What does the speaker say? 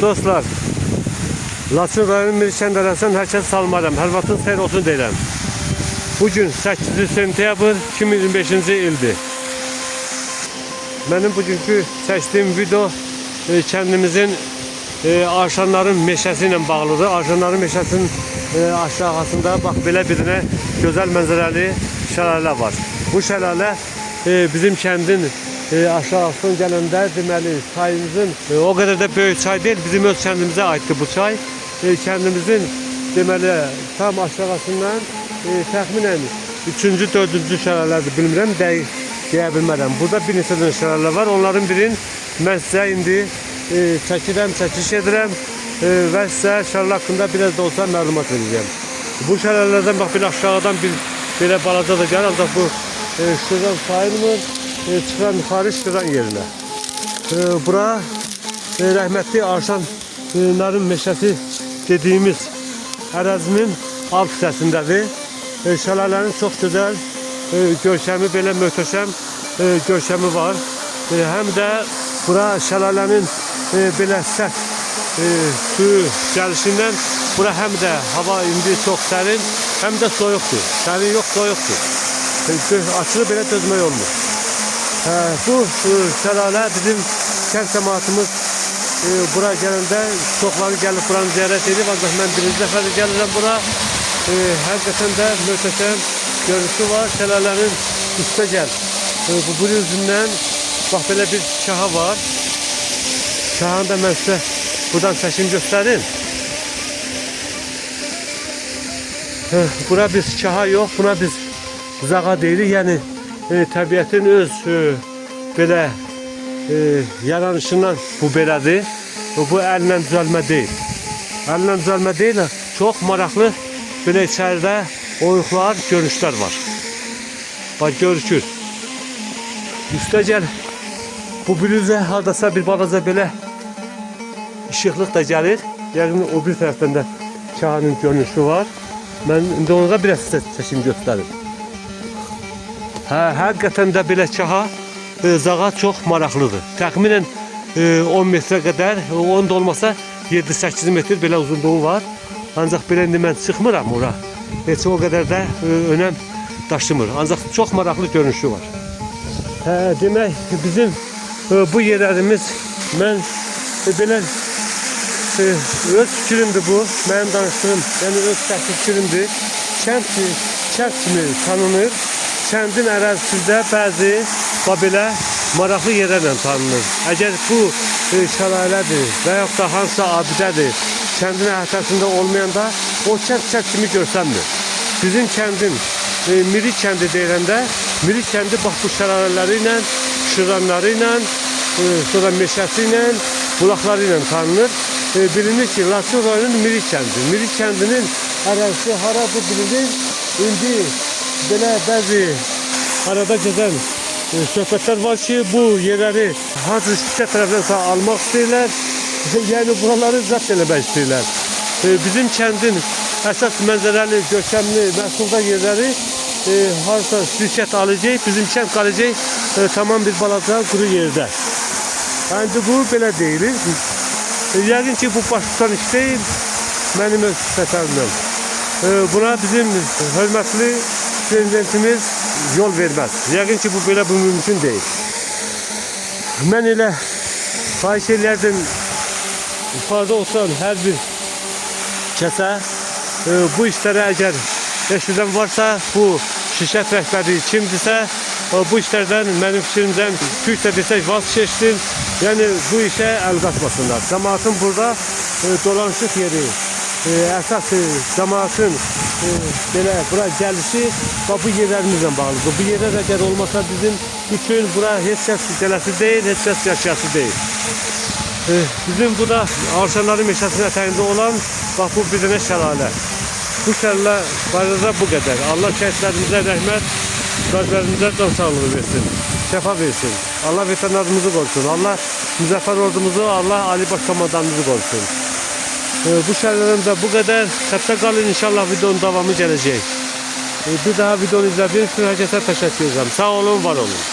Dostlar, Laçın rayonu Mirkənd arasından hər kəs salmaram. Hər vaxtınız xeyir olsun deyirəm. Bugün 8 sentyabr 2025-ci ildir. Benim bugünkü çəkdiyim video kəndimizin Arşanların meşəsi ilə bağlıdır. Arşanların meşəsinin aşağısında bax belə bir dənə gözəl mənzərəli şəlalə var. Bu şəlalə bizim kəndin aşağısından gələndə deməli çayımızın o qədər də böyük çay deyil, bizim öz kəndimizə aiddir bu çay. Kəndimizin deməli tam aşağısından təxminən 3-cü, 4-cü şəlalədir, bilmirəm, dəqiq deyə bilmərəm. Burada bir neçə dənə şəlalə var. Onların birini mən sizə indi çəkirəm, çəkiş edirəm və sizə şəlalə haqqında biraz da olsa məlumat verəcəm. Bu şəlalələrdən bax bir aşağıdan bir belə balaca da gəlir, ancaq bu şuradan sayılmır, çıxıran yuxarı şuradan yerinə. Bura rəhmətli Arşanların meşəsi dediyimiz ərazinin alt hissəsindədir. Şəlalənin çox gözəl görkəmi, belə möhtəşəm görkəmi var. Həm də bura şəlalənin belə sərt suyu gəlişindən bura həm də hava indi çox sərin, həm də soyuqdur. Sərin yox, soyuqdur. Açılıb belə dözmək olmur. Bu şəlalə bizim kənd cəmaatımız bura gələndə çoxları gəlib buranı ziyarət edib, ancaq mən birinci dəfədir gəlirəm bura. Həqiqətən də möhtəşəm görüntüsü var. Şəlalənin üstə gəl. Bu üzündən bax belə bir şaha var. Şahanı da mən sizə buradan çəkim göstərim. Bura biz şaha yox, buna biz zağa deyirik. Yəni təbiətin öz belə yaranışından bu belədir. Bu əllə düzəlmə deyil. Əllə düzəlmə deyil, çox maraqlı belə içəridə oyuqlar, görünüşlər var. Bax, görükür. Üstə gəl. Bu bürüzə hardasa bir balaca belə işıqlıq da gəlir. Yəqin o bir tərəfdən də şahanın görünüşü var. Mən indi ona biraz çəkim göstərim. Həqiqətən də belə çaha zağa çox maraqlıdır. Təxminən 10 metrə qədər, 10 da olmasa 7-8 metr belə uzunluğu var. Ancaq belə indi mən çıxmıram ora. Heç o qədər də önəm daşımır. Ancaq çox maraqlı görünüşü var. Demək, bizim bu yerlərimiz, mən belə öz fikrimdir bu. Mənim danışdığım, yəni öz şəxsi fikrimdir. Kənd kimi tanınır. Kəndin ərazisində bəzi belə maraqlı yerlərlə tanınır. Əgər bu şəlalədir və yaxud da hansısa abidədir, kəndin əhatəsində olmayanda o kənd kimi görsənmir. Bizim kəndin Mirik kəndi deyiləndə, Mirik kəndi bax bu şəlalələri ilə, şıranları ilə, sonra meşəsi ilə, bulaqları ilə tanınır. Bilinir ki, Laçın rayonunun Mirik kəndi. Mirik kəndinin ərazisi hara bu bilinir. İndi belə bəzi arada gedən söhbətlər var ki, bu yerləri hansı şirkət tərəfindən almaq istəyirlər, yəni buraları zəbt eləmək istəyirlər. Bizim kəndin əsas mənzərəli, görkəmli, məhsuldar yerləri hansı şirkət alacaq, bizim kənd qalacaq tamam bir balaca quru yerdə. Yəni bu belə deyilir. Yəqin ki, bu başlıqdan iş deyil, mənim öz fətəlimdən. Buna bizim hörmətli prezidentimiz yol verməz. Yəqin ki, bu belə bu mümkün deyil. Mən elə xahiş edərdim, yuxarıda olsan hər bir kəsə bu işlərə əgər eşidən varsa, bu şirkət rəhbəri kimdirsə, bu işlərdən mənim fikrimdən Türkçə desək vaz keçsin, yəni bu işə əl qatmasınlar. Cəmaatın burada dolanışıq yeri, əsas cəmaatın belə bura gəlişi bu yerlərimizlə bağlıdır. Bu yerlər əgər olmasa bizim üçün bura heç kəs gələsi deyil, heç kəs yaşayası deyil. Bizim bu da Arşanların meşəsinin ətəyində olan bax bu bir dənə şəlalə. Bu şəlalə barədə bu qədər. Allah şəhidlərimizə rəhmət, qəlblərimizə can sağlığı versin, şəfa versin. Allah vətəndaşımızı qorusun. Allah müzəffər ordumuzu, Allah Ali Baş Komandanımızı qorusun. Bu şəlalədən də bu qədər. Xəttə qalın, inşallah videonun davamı gələcək. Bir daha videonu izlədiyiniz üçün hər kəsə təşəkkür edirəm. Sağ olun, var olun.